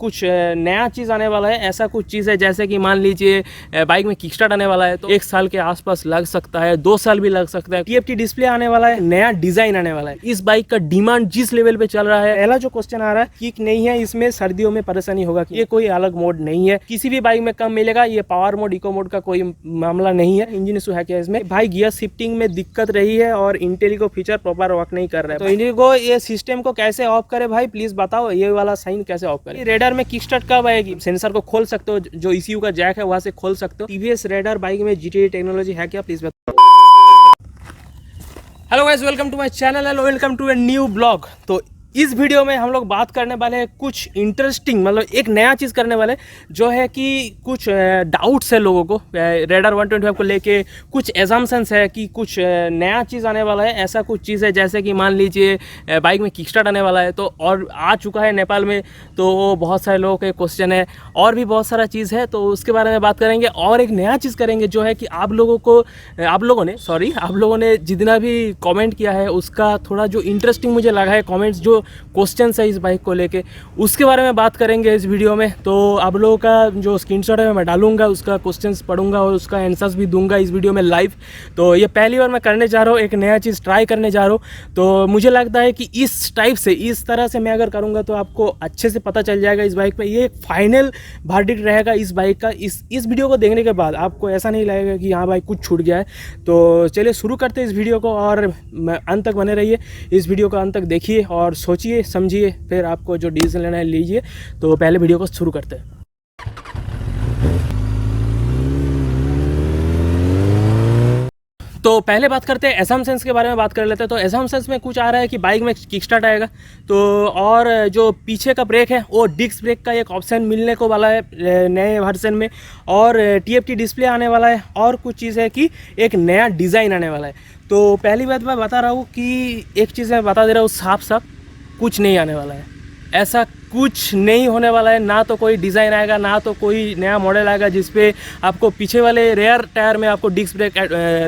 कुछ नया चीज़ आने वाला है। ऐसा कुछ चीज़ है जैसे कि मान लीजिए बाइक में किक स्टार्ट आने वाला है तो 1 साल के आसपास लग सकता है, 2 साल भी लग सकता है। टीएफटी डिस्प्ले आने वाला है, नया डिज़ाइन आने वाला है। इस बाइक का डिमांड जिस लेवल पे चल रहा है, पहला जो क्वेश्चन आ रहा है किक नहीं है इसमें, सर्दियों में परेशानी होगा। ये कोई अलग मोड नहीं है, किसी भी बाइक में कम मिलेगा। ये पावर मोड, इको मोड का कोई मामला नहीं है। इंजन इशू है क्या इसमें? भाई गियर शिफ्टिंग में दिक्कत रही है और इंटेलिको फीचर प्रॉपर वर्क नहीं कर रहा है। तो इंडिगो ये सिस्टम को कैसे ऑफ करे भाई, प्लीज बताओ। ये वाला साइन कैसे ऑफ करे? रेडर में किक स्टार्ट कब आएगी? सेंसर को खोल सकते हो, जो ECU का जैक है वहां से खोल सकते हो। टीवीएस रेडर बाइक में GTI टेक्नोलॉजी है क्या, प्लीज बताओ। Hello guys, welcome to my channel and welcome to a new blog. तो इस वीडियो में हम लोग बात करने वाले हैं कुछ इंटरेस्टिंग, मतलब एक नया चीज़ करने वाले जो है कि कुछ डाउट्स है लोगों को रेडर 125 को लेके। कुछ एजम्पशंस है कि कुछ नया चीज़ आने वाला है। ऐसा कुछ चीज़ है जैसे कि मान लीजिए बाइक में किक स्टार्ट आने वाला है तो, और आ चुका है नेपाल में, तो बहुत सारे लोगों के क्वेश्चन है। और भी बहुत सारा चीज़ है तो उसके बारे में बात करेंगे। और एक नया चीज़ करेंगे जो है कि आप लोगों ने जितना भी कमेंट किया है उसका थोड़ा जो इंटरेस्टिंग मुझे लगा है कमेंट्स, जो क्वेश्चंस है इस बाइक को लेके, उसके बारे में बात करेंगे इस वीडियो में। तो आप लोगों का जो स्क्रीनशॉट है मैं डालूंगा, उसका क्वेश्चंस पढ़ूंगा और उसका आंसर्स भी दूंगा इस वीडियो में लाइव। तो ये पहली बार मैं करने जा रहा हूँ, एक नया चीज़ ट्राई करने जा रहा हूँ। तो मुझे लगता है कि इस टाइप से, इस तरह से मैं अगर करूँगा तो आपको अच्छे से पता चल जाएगा इस बाइक पर। ये फाइनल वर्डिक्ट रहेगा इस बाइक का। इस वीडियो को देखने के बाद आपको ऐसा नहीं लगेगा कि हाँ भाई कुछ छूट गया है। तो चलिए शुरू करते हैं इस वीडियो को, और अंत तक बने रहिए। इस वीडियो को अंत तक देखिए और सोचिए समझिए, फिर आपको जो डिसीजन लेना है लीजिए। तो पहले वीडियो को शुरू करते हैं। तो पहले बात करते हैं असम्पशंस के बारे में, बात कर लेते हैं। तो असम्पशंस में कुछ आ रहा है कि बाइक में किक स्टार्ट आएगा, तो और जो पीछे का ब्रेक है वो डिस्क ब्रेक का एक ऑप्शन मिलने को वाला है नए वर्जन में, और TFT डिस्प्ले आने वाला है, और कुछ चीज़ है कि एक नया डिज़ाइन आने वाला है। तो पहली बात मैं बता रहा हूँ कि एक चीज़ मैं बता दे रहा हूँ साफ साफ, कुछ नहीं आने वाला है। ऐसा कुछ नहीं होने वाला है। ना तो कोई डिज़ाइन आएगा, ना तो कोई नया मॉडल आएगा जिसपे आपको पीछे वाले रेयर टायर में आपको डिस्क ब्रेक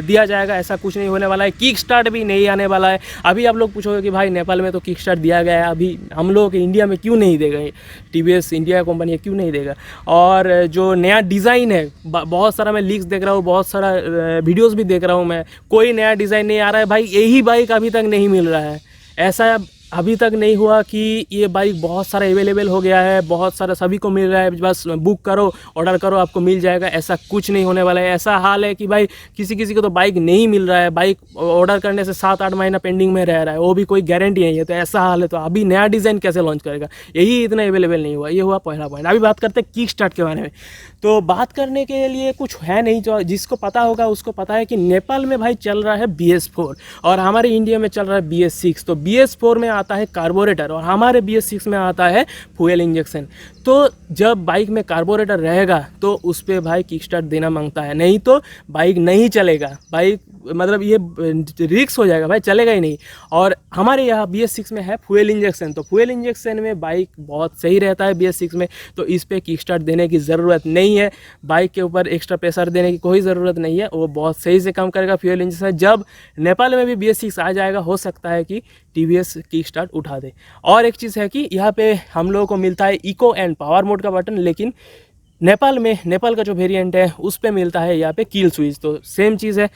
दिया जाएगा। ऐसा कुछ नहीं होने वाला है। किक स्टार्ट भी नहीं आने वाला है। अभी आप लोग पूछोगे कि भाई नेपाल में तो किक स्टार्ट दिया गया है, अभी हम लोगों के इंडिया में क्यों नहीं देगा? TVS इंडिया कंपनी क्यों नहीं देगा? और जो नया डिज़ाइन है, बहुत सारा मैं लीक्स देख रहा हूँ, बहुत सारा वीडियोज़ भी देख रहा हूँ मैं, कोई नया डिज़ाइन नहीं आ रहा है भाई। यही बाइक अभी तक नहीं मिल रहा है। ऐसा अभी तक नहीं हुआ कि ये बाइक बहुत सारा अवेलेबल हो गया है, बहुत सारा सभी को मिल रहा है, बस बुक करो, ऑर्डर करो, आपको मिल जाएगा। ऐसा कुछ नहीं होने वाला है। ऐसा हाल है कि भाई किसी को तो बाइक नहीं मिल रहा है, बाइक ऑर्डर करने से 7-8 महीना पेंडिंग में रह रहा है, वो भी कोई गारंटी नहीं है। तो ऐसा हाल है, तो अभी नया डिज़ाइन कैसे लॉन्च करेगा? यही इतना अवेलेबल नहीं हुआ। ये हुआ पहला पॉइंट। अभी बात करते हैं किक स्टार्ट के बारे में। तो बात करने के लिए कुछ है नहीं, जो जिसको पता होगा उसको पता है कि नेपाल में भाई चल रहा है BS4 और हमारे इंडिया में चल रहा है BS6। तो BS4 में आता है कार्बोरेटर और हमारे BS6 में आता है फ्यूल इंजेक्शन। तो जब बाइक में कार्बोरेटर रहेगा तो उस पर भाई किक स्टार्ट देना मांगता है, नहीं तो बाइक नहीं चलेगा। बाइक मतलब ये रिस्क हो जाएगा भाई, चलेगा ही नहीं। और हमारे यहाँ BS6 में है फ्यूल इंजेक्शन, तो फ्यूल इंजेक्शन में बाइक बहुत सही रहता है BS6 में। तो इस पर किक स्टार्ट देने की ज़रूरत नहीं है, बाइक के ऊपर एक्स्ट्रा प्रेशर देने की कोई ज़रूरत नहीं है, वो बहुत सही से काम करेगा फ्यूल इंजेक्शन। जब नेपाल में भी BS6 आ जाएगा, हो सकता है कि TVS किक स्टार्ट उठा दे। और एक चीज़ है कि यहाँ पे हम लोगों को मिलता है इको एंड पावर मोड का बटन, लेकिन नेपाल का जो वेरिएंट है उस पर मिलता है यहाँ पे किल स्विच। तो सेम चीज़ है,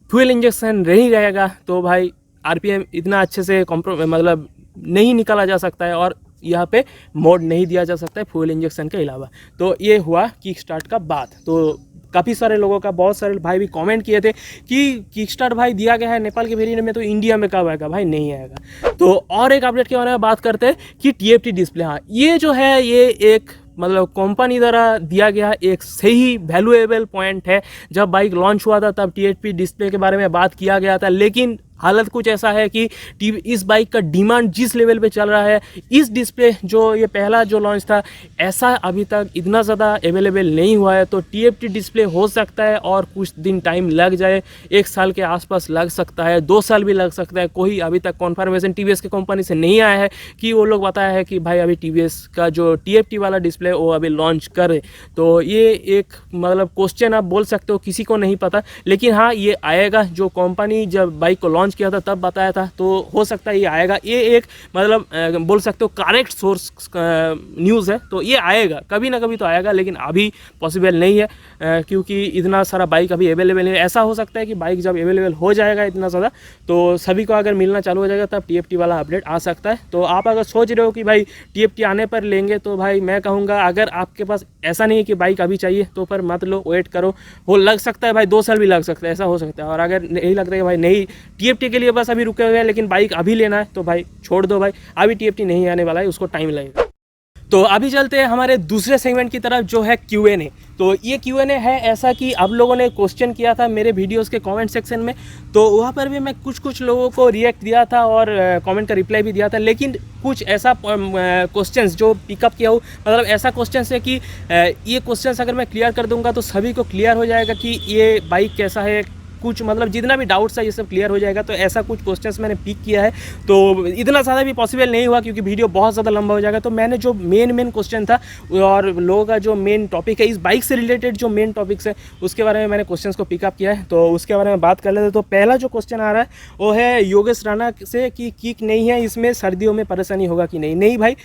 फ्यूल इंजेक्शन नहीं रहेगा तो भाई RPM इतना अच्छे से मतलब नहीं निकाला जा सकता है, और यहाँ पे मोड नहीं दिया जा सकता है फ्यूल इंजेक्शन के अलावा। तो ये हुआ किक स्टार्ट का बात। तो काफ़ी सारे लोगों का, बहुत सारे भाई भी कमेंट किए थे कि किक स्टार्ट भाई दिया गया है नेपाल के वेरिएंट में, तो इंडिया में कब आएगा? भाई नहीं आएगा। तो और एक अपडेट के बारे में बात करते हैं कि TFT डिस्प्ले, हाँ ये जो है ये एक मतलब कंपनी द्वारा दिया गया एक सही वैल्यूएबल पॉइंट है। जब बाइक लॉन्च हुआ था तब TFT डिस्प्ले के बारे में बात किया गया था, लेकिन हालत कुछ ऐसा है कि इस बाइक का डिमांड जिस लेवल पे चल रहा है, इस डिस्प्ले जो ये पहला जो लॉन्च था, ऐसा अभी तक इतना ज़्यादा अवेलेबल नहीं हुआ है। तो TFT डिस्प्ले हो सकता है और कुछ दिन टाइम लग जाए, 1 साल के आसपास लग सकता है, 2 साल भी लग सकता है। कोई अभी तक कॉन्फर्मेशन TVS के कंपनी से नहीं आया है कि वो लोग बताया है कि भाई अभी TVS का जो TFT वाला डिस्प्ले वो अभी लॉन्च करे। तो ये एक मतलब क्वेश्चन आप बोल सकते हो, किसी को नहीं पता, लेकिन हाँ ये आएगा। जो कंपनी जब बाइक को लॉन्च लॉन्च किया था तब बताया था, तो हो सकता है ये आएगा। ये एक मतलब बोल सकते हो करेक्ट सोर्स न्यूज़ है, तो ये आएगा कभी ना कभी तो आएगा, लेकिन अभी पॉसिबल नहीं है क्योंकि इतना सारा बाइक अभी अवेलेबल है। ऐसा हो सकता है कि बाइक जब अवेलेबल हो जाएगा इतना ज़्यादा, तो सभी को अगर मिलना चालू हो जाएगा तब TFT वाला अपडेट आ सकता है। तो आप अगर सोच रहे हो कि भाई TFT आने पर लेंगे, तो भाई मैं कहूँगा अगर आपके पास ऐसा नहीं है कि बाइक अभी चाहिए तो पर मत लो, वेट करो। वो लग सकता है भाई 2 साल भी लग सकता है, ऐसा हो सकता है। और अगर नहीं लगता है कि भाई नहीं TFT के लिए बस अभी रुके हुए हैं लेकिन बाइक अभी लेना है, तो भाई छोड़ दो भाई, अभी TFT नहीं आने वाला है, उसको टाइम लगेगा। तो अभी चलते हैं हमारे दूसरे सेगमेंट की तरफ जो है Q&A। तो ये Q&A है ऐसा कि आप लोगों ने क्वेश्चन किया था मेरे वीडियोस के कमेंट सेक्शन में, तो वहाँ पर भी मैं कुछ लोगों को रिएक्ट दिया था और कमेंट का रिप्लाई भी दिया था। लेकिन कुछ ऐसा क्वेश्चंस जो पिकअप किया हो, मतलब ऐसा क्वेश्चंस है कि ये क्वेश्चंस अगर मैं क्लियर कर दूंगा तो सभी को क्लियर हो जाएगा कि ये बाइक कैसा है, कुछ मतलब जितना भी डाउट्स है ये सब क्लियर हो जाएगा। तो ऐसा कुछ क्वेश्चंस मैंने पिक किया है, तो इतना ज़्यादा भी पॉसिबल नहीं हुआ क्योंकि वीडियो बहुत ज़्यादा लंबा हो जाएगा। तो मैंने जो मेन क्वेश्चन था और लोगों का जो मेन टॉपिक है, इस बाइक से रिलेटेड जो मेन टॉपिक्स है उसके बारे में मैंने क्वेश्चंस को पिकअप किया है, तो उसके बारे में बात कर लेते हैं। तो पहला जो क्वेश्चन आ रहा है वो है योगेश राणा से कि किक नहीं है इसमें, सर्दियों में परेशानी होगा कि नहीं। नहीं भाई,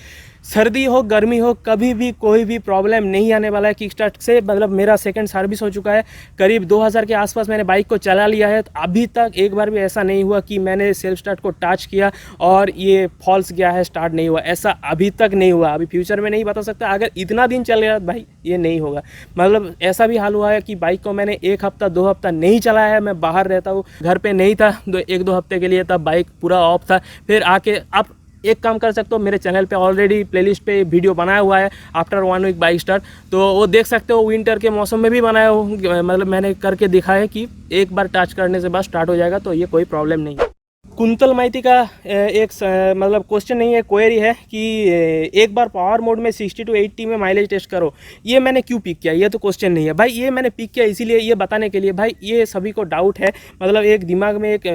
सर्दी हो गर्मी हो कभी भी कोई भी प्रॉब्लम नहीं आने वाला है किक स्टार्ट से। मतलब मेरा सेकंड सर्विस हो चुका है, करीब 2000 के आसपास मैंने बाइक को चला लिया है, तो अभी तक एक बार भी ऐसा नहीं हुआ कि मैंने सेल्फ स्टार्ट को टच किया और ये फॉल्स गया है, स्टार्ट नहीं हुआ, ऐसा अभी तक नहीं हुआ। अभी फ्यूचर में नहीं बता सकता, अगर इतना दिन चल गया भाई ये नहीं होगा। मतलब ऐसा भी हाल हुआ है कि बाइक को मैंने 1 हफ्ता 2 हफ्ता नहीं चलाया है, मैं बाहर रहता हूँ, घर पे नहीं था 1-2 हफ्ते के लिए, तब बाइक पूरा ऑफ था। फिर आके आप एक काम कर सकते हो, मेरे चैनल पे ऑलरेडी प्लेलिस्ट पे वीडियो बनाया हुआ है आफ्टर 1 वीक बाइक स्टार्ट, तो वो देख सकते हो। विंटर के मौसम में भी बनाया हो, मतलब मैंने करके दिखा है कि एक बार टच करने से बस स्टार्ट हो जाएगा, तो ये कोई प्रॉब्लम नहीं है। कुंतल माइती का एक मतलब क्वेश्चन नहीं है, क्वेरी है कि एक बार पावर मोड में 60 to 80 में माइलेज टेस्ट करो। ये मैंने क्यों पिक किया, ये तो क्वेश्चन नहीं है भाई, ये मैंने पिक किया इसीलिए, ये बताने के लिए भाई, ये सभी को डाउट है। मतलब एक दिमाग में एक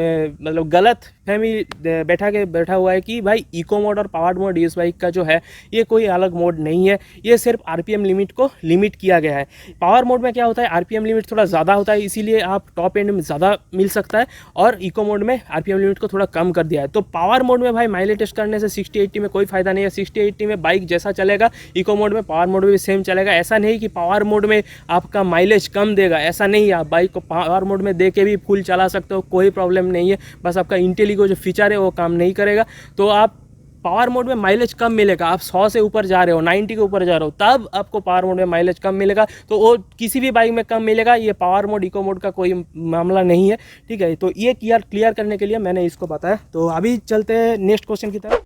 मतलब गलत फहमी बैठा हुआ है कि भाई इको मोड और पावर मोड इस बाइक का जो है ये कोई अलग मोड नहीं है, ये सिर्फ RPM लिमिट को लिमिट किया गया है। पावर मोड में क्या होता है, RPM लिमिट थोड़ा ज़्यादा होता है, इसीलिए आप टॉप एंड में ज़्यादा मिल सकता है, और इको मोड में RPM लिमिट को थोड़ा कम कर दिया है। तो पावर मोड में भाई माइलेज टेस्ट करने से 60-80 में कोई फ़ायदा नहीं है। 60-80 में बाइक जैसा चलेगा इको मोड में पावर मोड में भी सेम चलेगा। ऐसा नहीं कि पावर मोड में आपका माइलेज कम देगा, ऐसा नहीं है। आप बाइक को पावर मोड में दे के भी फुल चला सकते हो, कोई प्रॉब्लम नहीं है। बस आपका इंटेलिगो जो फीचर है वो काम नहीं करेगा, तो आप पावर मोड में माइलेज कम मिलेगा। आप 100 से ऊपर जा रहे हो, 90 के ऊपर जा रहे हो, तब आपको पावर मोड में माइलेज कम मिलेगा, तो वो किसी भी बाइक में कम मिलेगा। ये पावर मोड इको मोड का कोई मामला नहीं है, ठीक है। तो ये क्लियर करने के लिए मैंने इसको बताया। तो अभी चलते हैं नेक्स्ट क्वेश्चन की तरफ।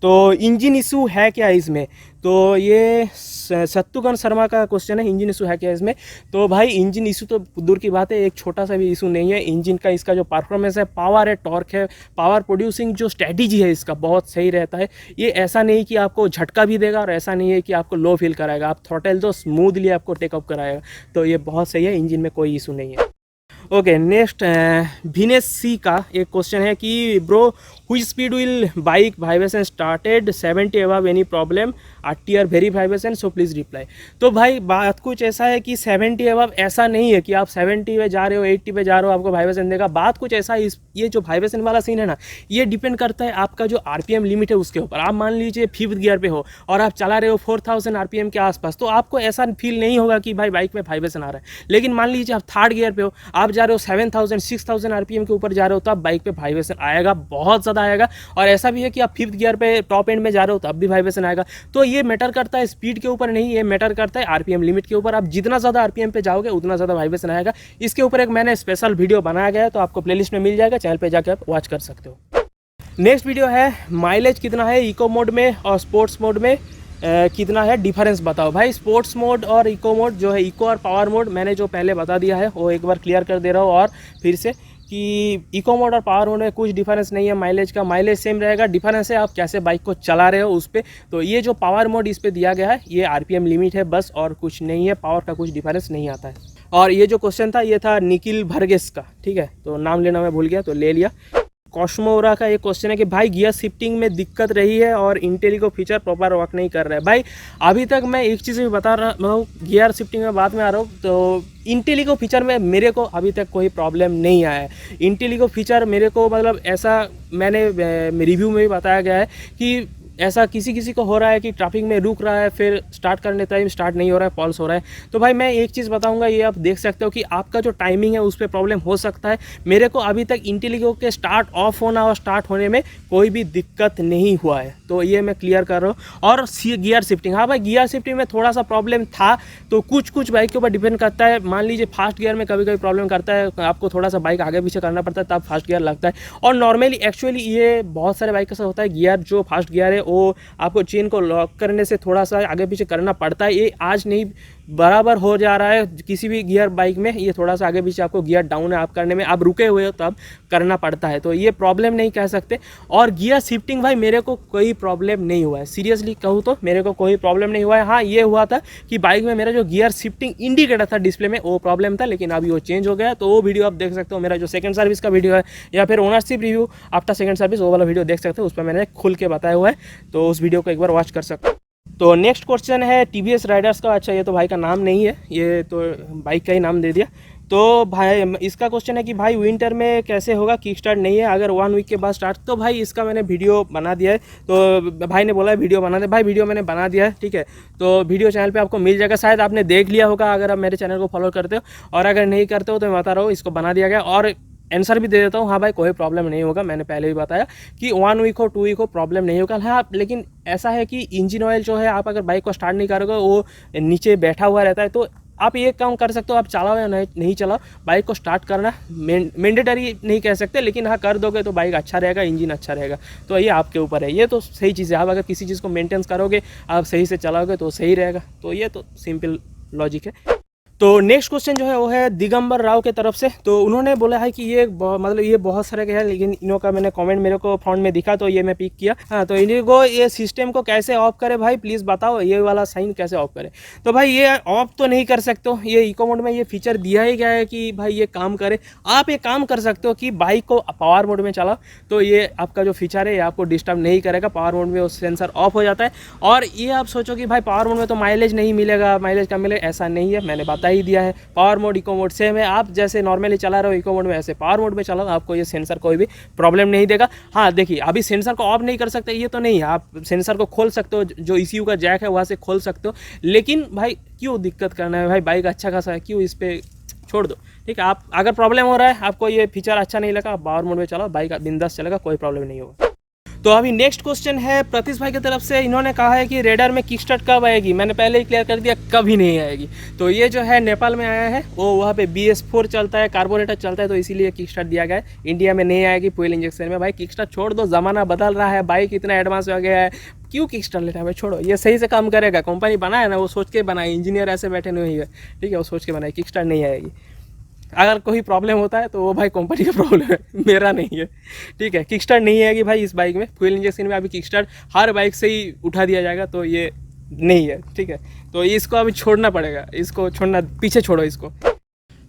तो इंजन इशू है क्या इसमें, तो ये शत्रुघ्न शर्मा का क्वेश्चन है, इंजन इशू है क्या इसमें। तो भाई इंजन इशू तो दूर की बात है, एक छोटा सा भी इशू नहीं है। इंजन का इसका जो परफॉर्मेंस है, पावर है, टॉर्क है, पावर प्रोड्यूसिंग जो स्ट्रेटजी है इसका बहुत सही रहता है। ये ऐसा नहीं कि आपको झटका भी देगा और ऐसा नहीं है कि आपको लो फील कराएगा। आप थ्रॉटल तो स्मूथली आपको टेकअप कराएगा, तो ये बहुत सही है, इंजन में कोई इशू नहीं है। ओके, नेक्स्ट विनेश सी का एक क्वेश्चन है कि bro which speed will bike vibration started 70 above any problem RTR very vibration so please reply। तो भाई बात कुछ ऐसा है कि 70 above ऐसा नहीं है कि आप 70 पे जा रहे हो, 80 पे जा रहे हो आपको वाइब्रेशन देगा। बात कुछ ऐसा है, ये जो वाइब्रेशन वाला सीन है ना, ये डिपेंड करता है आपका जो RPM लिमिट है उसके ऊपर। आप मान लीजिए 5th गियर पे हो और आप चला रहे हो 4000 RPM के आसपास, तो आपको ऐसा फील नहीं होगा कि भाई बाइक में वाइब्रेशन आ रहा है। लेकिन मान लीजिए आप 3rd गियर पे हो, आप जा रहे हो 7000 6000 RPM के ऊपर जा रहे हो, तो आप बाइक पे वाइब्रेशन आएगा, बहुत ज़्यादा आएगा। और ऐसा भी है कि आप 5th गियर पे टॉप एंड में जा रहे हो तब भी वाइब्रेशन आएगा। तो ये मैटर करता है स्पीड के ऊपर नहीं, ये मैटर करता है RPM लिमिट के ऊपर। आप जितना ज़्यादा RPM पे जाओगे उतना ज़्यादा वाइब्रेशन आएगा। इसके ऊपर एक मैंने स्पेशल वीडियो बनाया गया है, तो आपको प्लेलिस्ट में मिल जाएगा, चैनल पे जाकर आप वॉच कर सकते हो। नेक्स्ट वीडियो है माइलेज कितना है इको मोड में और स्पोर्ट्स मोड में कितना है, डिफरेंस बताओ। भाई स्पोर्ट्स मोड और इको मोड जो है, इको और पावर मोड मैंने जो पहले बता दिया है वो एक बार क्लियर कर दे रहा हूँ और फिर से कि इको मोड और पावर मोड में कुछ डिफरेंस नहीं है। माइलेज का माइलेज सेम रहेगा, डिफरेंस है आप कैसे बाइक को चला रहे हो उस पर। तो ये जो पावर मोड इस पर दिया गया है ये RPM लिमिट है बस, और कुछ नहीं है, पावर का कुछ डिफरेंस नहीं आता है। और ये जो क्वेश्चन था ये था निखिल भरगेस का, ठीक है, तो नाम लेना मैं भूल गया तो ले लिया। कॉस्मोरा का एक क्वेश्चन है कि भाई गियर शिफ्टिंग में दिक्कत रही है और इंटेलिको फीचर प्रॉपर वर्क नहीं कर रहा है। भाई अभी तक मैं एक चीज़ भी बता रहा हूँ, गियर शिफ्टिंग में बाद में आ रहा हूँ, तो इंटेलिको फीचर में मेरे को अभी तक कोई प्रॉब्लम नहीं आया है। इंटेलिको फीचर मेरे को मतलब ऐसा मैंने रिव्यू में भी बताया गया है कि ऐसा किसी किसी को हो रहा है कि ट्रैफिक में रुक रहा है, फिर स्टार्ट करने टाइम स्टार्ट नहीं हो रहा है, फॉल्स हो रहा है। तो भाई मैं एक चीज़ बताऊंगा, ये आप देख सकते हो कि आपका जो टाइमिंग है उस पर प्रॉब्लम हो सकता है। मेरे को अभी तक इंटेलिको के स्टार्ट ऑफ होना और स्टार्ट होने में कोई भी दिक्कत नहीं हुआ है, तो ये मैं क्लियर कर रहा हूँ। और गियर शिफ्टिंग, हाँ भाई गियर शिफ्टिंग में थोड़ा सा प्रॉब्लम था, तो कुछ बाइक के ऊपर डिपेंड करता है। मान लीजिए फास्ट गियर में कभी कभी प्रॉब्लम करता है, आपको थोड़ा सा बाइक आगे पीछे करना पड़ता है तब फास्ट गियर लगता है। और नॉर्मली एक्चुअली ये बहुत सारे बाइक के साथ होता है, गियर जो फास्ट गियर है वो आपको चेन को लॉक करने से थोड़ा सा आगे पीछे करना पड़ता है। ये आज नहीं बराबर हो जा रहा है किसी भी गियर बाइक में, ये थोड़ा सा आगे पीछे आपको गियर डाउन है आप करने में, आप रुके हुए हो तब करना पड़ता है, तो ये प्रॉब्लम नहीं कह सकते। और गियर शिफ्टिंग भाई मेरे को कोई प्रॉब्लम नहीं हुआ है, सीरियसली कहूँ तो मेरे को कोई प्रॉब्लम नहीं हुआ है। हाँ ये हुआ था कि बाइक में मेरा जो गियर शिफ्टिंग इंडिकेटर था डिस्प्ले में वो प्रॉब्लम था, लेकिन अभी वो चेंज हो गया। तो वो वीडियो आप देख सकते हो, मेरा जो सेकंड सर्विस का वीडियो है या फिर ownership review after second service, वो वाला वीडियो देख सकते हो, उस पर मैंने खुल के बताया हुआ है, तो उस वीडियो को एक बार वॉच कर सकते हो। तो नेक्स्ट क्वेश्चन है टीवीएस राइडर्स का। अच्छा ये तो भाई का नाम नहीं है, ये तो बाइक का ही नाम दे दिया। तो भाई इसका क्वेश्चन है कि भाई विंटर में कैसे होगा, किक स्टार्ट नहीं है, अगर 1 वीक के बाद स्टार्ट। तो भाई इसका मैंने वीडियो बना दिया है, तो भाई ने बोला है वीडियो बना दे, भाई वीडियो मैंने बना दिया है, ठीक है। तो वीडियो चैनल पे आपको मिल जाएगा, शायद आपने देख लिया होगा अगर आप मेरे चैनल को फॉलो करते हो, और अगर नहीं करते हो तो मैं बता रहा हूँ इसको बना दिया गया। और आंसर भी दे देता हूँ, हाँ भाई कोई प्रॉब्लम नहीं होगा, मैंने पहले भी बताया कि 1 वीक हो 2 वीक हो प्रॉब्लम नहीं होगा। हाँ लेकिन ऐसा है कि इंजन ऑयल जो है आप अगर बाइक को स्टार्ट नहीं करोगे वो नीचे बैठा हुआ रहता है, तो आप ये काम कर सकते हो, आप चलाओ या नहीं चलाओ, बाइक को स्टार्ट करना मैंडेटरी नहीं कह सकते, लेकिन हाँ कर दोगे तो बाइक अच्छा रहेगा, इंजन अच्छा रहेगा, तो ये आपके ऊपर है। ये तो सही चीज़ है, आप अगर किसी चीज़ को मेंटेन करोगे, आप सही से चलाओगे तो सही रहेगा, तो ये तो सिंपल लॉजिक है। तो नेक्स्ट क्वेश्चन जो है वो है दिगंबर राव के तरफ से। तो उन्होंने बोला है कि ये मतलब ये बहुत सारे के हैं, लेकिन इन्हों का मैंने कमेंट मेरे को फ्रंट में दिखा तो ये मैं पिक किया। हाँ तो इन्हीं को ये सिस्टम को कैसे ऑफ करे भाई प्लीज़ बताओ, ये वाला साइन कैसे ऑफ करे। तो भाई ये ऑफ तो नहीं कर सकते हो, ये इको मोड में ये फीचर दिया ही गया है कि भाई ये काम करे। आप ये काम कर सकते हो कि बाइक को पावर मोड में चलाओ, तो ये आपका जो फीचर है ये आपको डिस्टर्ब नहीं करेगा, पावर मोड में वो सेंसर ऑफ हो जाता है। और ये आप सोचो कि भाई पावर मोड में तो माइलेज नहीं मिलेगा, माइलेज कम मिलेगा, ऐसा नहीं है, मैंने बता ही दिया है। Power mode eco mode same है, आप जैसे नॉर्मली चला रहे हो इको मोड में ऐसे पावर मोड में चलाओ, आपको ये सेंसर कोई भी प्रॉब्लम नहीं देगा। हाँ देखिए अभी सेंसर को ऑफ नहीं कर सकते ये तो नहीं है, आप सेंसर को खोल सकते हो, जो ECU का जैक है वहाँ से खोल सकते हो, लेकिन भाई क्यों दिक्कत करना है, भाई बाइक अच्छा खासा है, क्यों इस पर छोड़ दो, ठीक है। आप अगर प्रॉब्लम हो रहा है, आपको ये फीचर अच्छा नहीं लगा, आप पावर मोड में चलाओ, बाइक बिंदास चलेगा, कोई प्रॉब्लम नहीं होगा। तो अभी नेक्स्ट क्वेश्चन है प्रतीश भाई की तरफ से। इन्होंने कहा है कि रेडर में किक स्टार्ट कब आएगी, मैंने पहले ही क्लियर कर दिया कभी नहीं आएगी। तो ये जो है नेपाल में आया है, वो वहाँ पे BS4 चलता है, कार्बोरेटर चलता है, तो इसीलिए किक स्टार्ट दिया गया है। इंडिया में नहीं आएगी फ्यूल इंजेक्शन में। भाई किक स्टार्ट छोड़ दो, ज़माना बदल रहा है, बाइक इतना एडवांस हो गया है, क्यों किक स्टार्ट लेना है भाई, छोड़ो, ये सही से काम करेगा। कंपनी बनाया ना, वो सोच के बनाए, इंजीनियर ऐसे बैठे नहीं है, ठीक है, वो सोच के बनाए, किक स्टार्ट नहीं आएगी। अगर कोई प्रॉब्लम होता है तो वो भाई कंपनी का प्रॉब्लम है, मेरा नहीं है, ठीक है। किक स्टार्ट नहीं आएगी भाई इस बाइक में, फ्यूल इंजेक्शन में अभी किक स्टार्ट हर बाइक से ही उठा दिया जाएगा, तो ये नहीं है, ठीक है। तो इसको अभी छोड़ना पड़ेगा, इसको छोड़ना, पीछे छोड़ो इसको।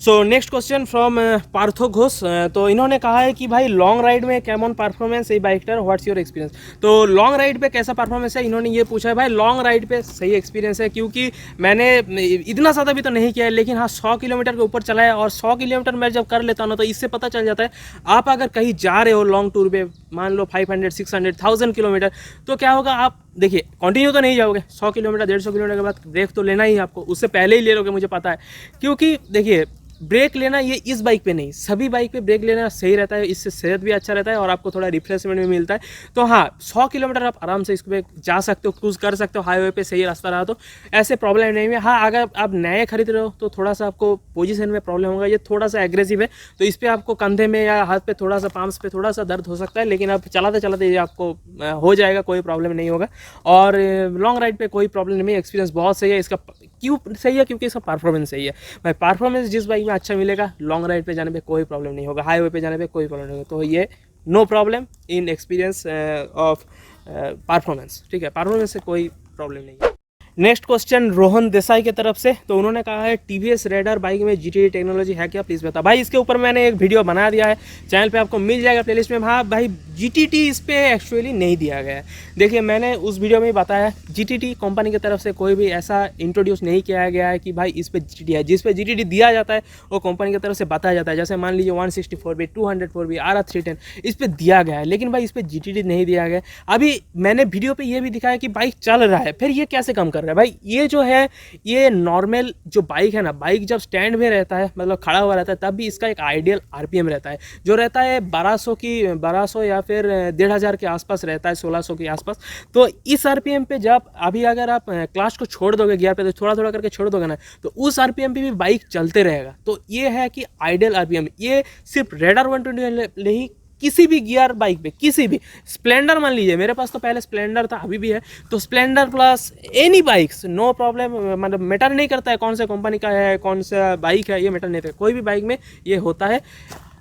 So next question from Partho Ghosh. तो इन्होंने कहा है कि भाई लॉन्ग राइड में कैमन परफॉर्मेंस है बाइकर, व्हाट्स योर एक्सपीरियंस। तो लॉन्ग राइड पे कैसा परफॉर्मेंस है इन्होंने ये पूछा है। भाई लॉन्ग राइड पे सही एक्सपीरियंस है, क्योंकि मैंने इतना ज़्यादा भी तो नहीं किया है, लेकिन हाँ 100 किलोमीटर के ऊपर चला है, और 100 किलोमीटर मैं जब कर लेता हूँ ना तो इससे पता चल जाता है, आप अगर कहीं जा रहे हो लॉन्ग टूर पे, मान लो 500, 600, 1000 किलोमीटर, तो क्या होगा, आप देखिए कंटिन्यू तो नहीं जाओगे, 100 किलोमीटर 150 किलोमीटर के बाद ब्रेक तो लेना ही है आपको, उससे पहले ही ले लोगे, मुझे पता है। क्योंकि देखिए ब्रेक लेना ये इस बाइक पे नहीं, सभी बाइक पे ब्रेक लेना सही रहता है, इससे सेहत भी अच्छा रहता है और आपको थोड़ा रिफ्रेशमेंट भी मिलता है। तो हाँ 100 किलोमीटर आप आराम से इस पे जा सकते हो, क्रूज कर सकते हो, हाईवे पे सही रास्ता रहा तो ऐसे प्रॉब्लम नहीं है। हाँ अगर आप नए खरीद रहे हो तो थोड़ा सा आपको पोजीशन में प्रॉब्लम होगा, ये थोड़ा सा एग्रेसिव है, तो इस पर आपको कंधे में या हाथ पे थोड़ा सा, पाम्स पे थोड़ा सा दर्द हो सकता है, लेकिन आप चलाते चलाते ये आपको हो जाएगा, कोई प्रॉब्लम नहीं होगा। और लॉन्ग राइड पे कोई प्रॉब्लम नहीं, एक्सपीरियंस बहुत सही है इसका। क्यों सही है, क्योंकि इसका परफॉर्मेंस सही है भाई, परफॉर्मेंस जिस बाइक में अच्छा मिलेगा लॉन्ग राइड पे जाने पे कोई प्रॉब्लम नहीं होगा, हाईवे पे जाने पे कोई प्रॉब्लम नहीं होगा। तो ये no problem in experience of performance, ठीक है, परफॉर्मेंस से कोई प्रॉब्लम नहीं है। नेक्स्ट क्वेश्चन रोहन देसाई की तरफ से, तो उन्होंने कहा है टीवीएस रेडर बाइक में जीटीडी टेक्नोलॉजी है क्या, प्लीज़ बता। भाई इसके ऊपर मैंने एक वीडियो बना दिया है, चैनल पे आपको मिल जाएगा प्लेलिस्ट में। हाँ भाई जीटीटी इस पे एक्चुअली नहीं दिया गया है। देखिए मैंने उस वीडियो में बताया जीटीटी कंपनी की तरफ से कोई भी ऐसा इंट्रोड्यूस नहीं किया गया है कि भाई इस पे जीटीटी है। जिस पे जीटीटी दिया जाता है वो कंपनी की तरफ से बताया जाता है, जैसे मान लीजिए 164B 204B RR310 इस पे दिया गया है, लेकिन भाई इस पे जीटीटी नहीं दिया गया। अभी मैंने वीडियो पे ये भी दिखाया कि बाइक चल रहा है, फिर ये कैसे कम कर रहा है। भाई ये जो है ये नॉर्मल जो बाइक है ना, बाइक जब स्टैंड में रहता है मतलब खड़ा हुआ रहता है तब भी इसका एक आइडियल आरपीएम रहता है, जो रहता है 1200 या फिर 1500 के आसपास रहता है, 1600 के आसपास। तो इस आरपीएम पे जब अभी अगर आप क्लच को छोड़ दोगे गियर पे, तो थोड़ा थोड़ा करके छोड़ दोगे ना, तो उस आरपीएम पे भी बाइक चलते रहेगा। तो ये है कि आइडियल आरपीएम ये सिर्फ रेडर 120 नहीं, किसी भी गियर बाइक पे, किसी भी स्प्लेंडर मान लीजिए, मेरे पास तो पहले स्प्लेंडर था अभी भी है, तो Splendor plus any bikes no problem, मतलब मैटर नहीं करता है कौन सा कंपनी का है कौन सा बाइक है, ये मैटर नहीं करता, कोई भी बाइक में ये होता है।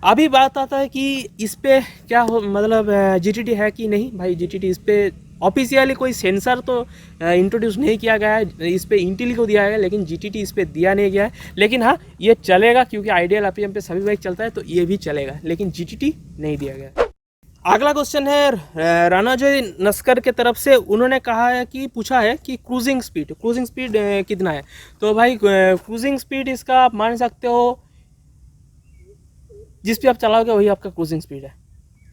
अभी बात आता है कि इस पे क्या हो मतलब जीटीटी है कि नहीं। भाई जीटीटी इस पे ऑफिशियली कोई सेंसर तो इंट्रोड्यूस नहीं किया गया है, इस पे इंटेली को दिया गया है, लेकिन जीटीटी इस पे दिया नहीं गया है। लेकिन हाँ ये चलेगा क्योंकि आइडियल आरपीएम पे सभी बाइक चलता है, तो ये भी चलेगा, लेकिन जीटीटी नहीं दिया गया। अगला क्वेश्चन है रानाजय नस्कर के तरफ से, उन्होंने कहा है कि पूछा है कि क्रूजिंग स्पीड कितना है। तो भाई क्रूजिंग स्पीड इसका आप मान सकते हो जिस पे आप चलाओगे वही आपका क्रूजिंग स्पीड है,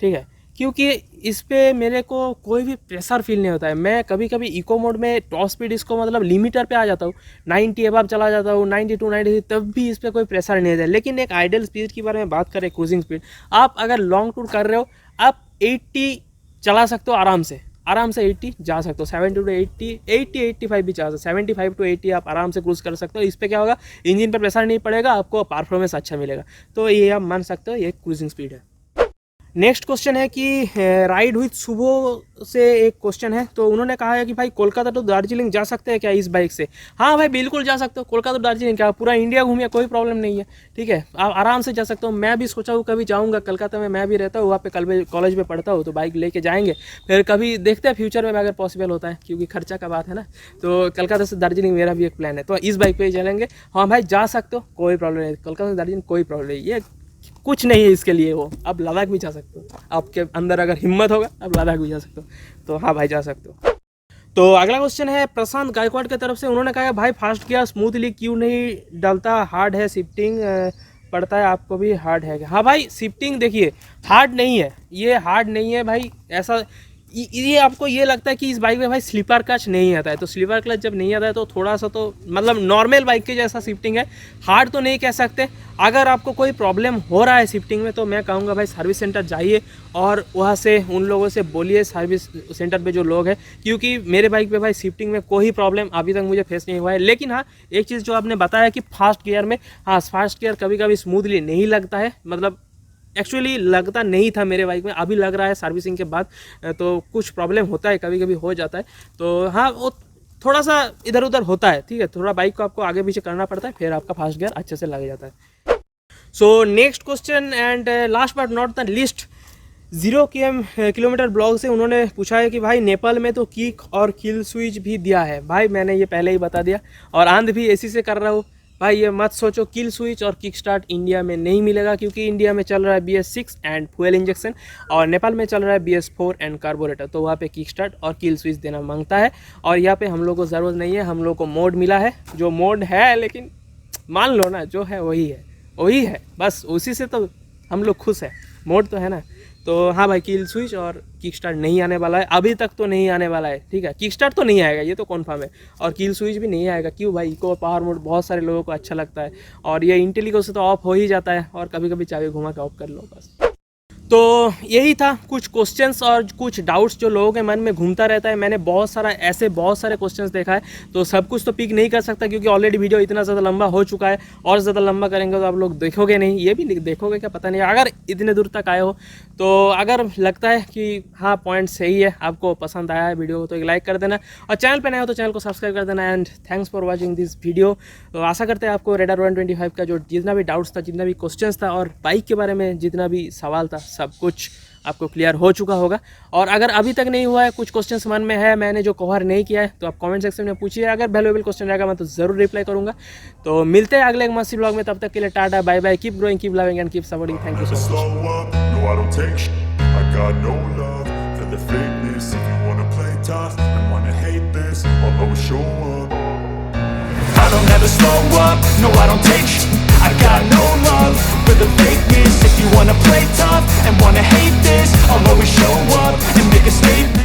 ठीक है, क्योंकि इस पे मेरे को कोई भी प्रेशर फील नहीं होता है। मैं कभी कभी इको मोड में टॉप स्पीड इसको मतलब लिमिटर पे आ जाता हूँ, 90 अबव चला जाता हूँ, 92 93, तब भी इस पर कोई प्रेशर नहीं होता है। लेकिन एक आइडियल स्पीड के बारे में बात करें, क्रूजिंग स्पीड, आप अगर लॉन्ग टूर कर रहे हो आप 80 चला सकते हो आराम से 80 जा सकते हो, 70 to 80 85 भी चला सकते हो, 75 to 80 आप आराम से क्रूज कर सकते हो। इस पर क्या होगा, इंजन पर प्रेशर नहीं पड़ेगा, आपको परफॉर्मेंस अच्छा मिलेगा, तो ये आप मान सकते हो ये क्रूजिंग स्पीड है। नेक्स्ट क्वेश्चन है कि राइड विथ सुबह से एक क्वेश्चन है, तो उन्होंने कहा है कि भाई कोलकाता टू दार्जिलिंग जा सकते हैं क्या इस बाइक से। हाँ भाई बिल्कुल जा सकते हो, कोलकाता टू दार्जिलिंग क्या पूरा इंडिया घूमिए, कोई प्रॉब्लम नहीं है, ठीक है, आप आराम से जा सकते हो। मैं भी सोचा हूँ कभी जाऊँगा, कलकत्ता में मैं भी रहता हूँ, वहाँ पे कॉलेज में पढ़ता हूँ, तो बाइक लेके जाएंगे, फिर कभी देखते हैं फ्यूचर में अगर पॉसिबल होता है, क्योंकि खर्चा का बात है ना। तो कलकत्ता से दार्जिलिंग मेरा भी एक प्लान है, तो इस बाइक पर ही चलेंगे। हाँ भाई जा सकते हो, कोई प्रॉब्लम नहीं, कोलकाता से दार्जिलिंग कोई प्रॉब्लम नहीं, ये कुछ नहीं है इसके लिए। वो आप लद्दाख भी जा सकते हो, आपके अंदर अगर हिम्मत होगा आप लद्दाख भी जा सकते हो, तो हाँ भाई जा सकते हो। तो अगला क्वेश्चन है प्रशांत गायकवाड़ की तरफ से, उन्होंने कहा है भाई फास्ट गियर स्मूथली क्यों नहीं डलता, हार्ड है शिफ्टिंग पड़ता है, आपको भी हार्ड है क्या। हाँ भाई शिफ्टिंग देखिए हार्ड नहीं है, ये हार्ड नहीं है भाई, ऐसा ये आपको ये लगता है कि इस बाइक में भाई स्लीपर क्लच नहीं आता है, तो स्लीपर क्लच जब नहीं आता है तो थोड़ा सा तो मतलब नॉर्मल बाइक के जैसा शिफ्टिंग है, हार्ड तो नहीं कह सकते। अगर आपको कोई प्रॉब्लम हो रहा है शिफ्टिंग में, तो मैं कहूँगा भाई सर्विस सेंटर जाइए और वहाँ से उन लोगों से बोलिए, सर्विस सेंटर पे जो लोग हैं, क्योंकि मेरे बाइक पे भाई शिफ्टिंग में कोई प्रॉब्लम अभी तक मुझे फेस नहीं हुआ है। लेकिन हाँ एक चीज़ जो आपने बताया कि फास्ट गियर में, हाँ फास्ट गियर कभी कभी स्मूथली नहीं लगता है, मतलब एक्चुअली लगता नहीं था मेरे बाइक में, अभी लग रहा है सर्विसिंग के बाद, तो कुछ प्रॉब्लम होता है, कभी कभी हो जाता है, तो हाँ वो थोड़ा सा इधर उधर होता है, ठीक है, थोड़ा बाइक को आपको आगे पीछे करना पड़ता है, फिर आपका फास्ट गियर अच्छे से लग जाता है। So next question and last but not the list, 0 kilometre blog से उन्होंने पूछा है कि भाई नेपाल में तो किक और किल स्विच भी दिया है। भाई मैंने ये पहले ही बता दिया, और आंध भी इसी से कर रहा हूँ। भाई ये मत सोचो किल स्विच और किक स्टार्ट इंडिया में नहीं मिलेगा, क्योंकि इंडिया में चल रहा है BS6 एंड फ्यूल इंजेक्शन, और नेपाल में चल रहा है BS4 एंड कार्बोरेटर, तो वहाँ पे किक स्टार्ट और किल स्विच देना मांगता है, और यहाँ पे हम लोग को ज़रूरत नहीं है, हम लोग को मोड मिला है, जो मोड है, लेकिन मान लो ना जो है वही है बस, उसी से तो हम लोग खुश है, मोड तो है ना। तो हाँ भाई किल स्विच और किक स्टार्ट नहीं आने वाला है, अभी तक तो नहीं आने वाला है, ठीक है, किक स्टार्ट तो नहीं आएगा ये तो कन्फर्म है, और किल स्विच भी नहीं आएगा। क्यों भाई, इको पावर मोड बहुत सारे लोगों को अच्छा लगता है, और ये इंटेलिको से तो ऑफ हो ही जाता है, और कभी कभी चाबी घुमा के ऑफ कर लो बस। तो यही था कुछ क्वेश्चंस और कुछ डाउट्स जो लोगों के मन में घूमता रहता है। मैंने बहुत सारे क्वेश्चंस देखा है, तो सब कुछ तो पिक नहीं कर सकता, क्योंकि ऑलरेडी वीडियो इतना ज़्यादा लंबा हो चुका है, और ज़्यादा लंबा करेंगे तो आप लोग देखोगे नहीं, ये भी देखोगे क्या पता नहीं। अगर इतने दूर तक आए हो, तो अगर लगता है कि हाँ पॉइंट सही है, आपको पसंद आया है वीडियो, तो एक लाइक कर देना, और चैनल पर नए हो तो चैनल को सब्सक्राइब कर देना। And thanks for watching this video. तो आशा करते हैं आपको रेडर 125 का जो जितना भी डाउट्स था, जितना भी क्वेश्चंस था, और बाइक के बारे में जितना भी सवाल था, सब कुछ आपको क्लियर हो चुका होगा। और अगर अभी तक नहीं हुआ है, कुछ क्वेश्चन मन में है मैंने जो कवर नहीं किया है, तो आप कमेंट सेक्शन में पूछिए। अगर वैल्यूएबल क्वेश्चन रहेगा मैं तो ज़रूर रिप्लाई करूँगा। तो मिलते हैं अगले एक मस्त ब्लॉग में, तब तक के लिए tata bye bye, keep growing, keep loving and keep supporting. Thank you so much. slow up, no I don't take shit. I got no love for the fakeness. If you wanna play tough and wanna hate this, I'll always show up. I don't ever slow up, no I don't take shit. I got no love for the fakeness. If you wanna play tough and wanna hate this, I'll always show up and make a statement.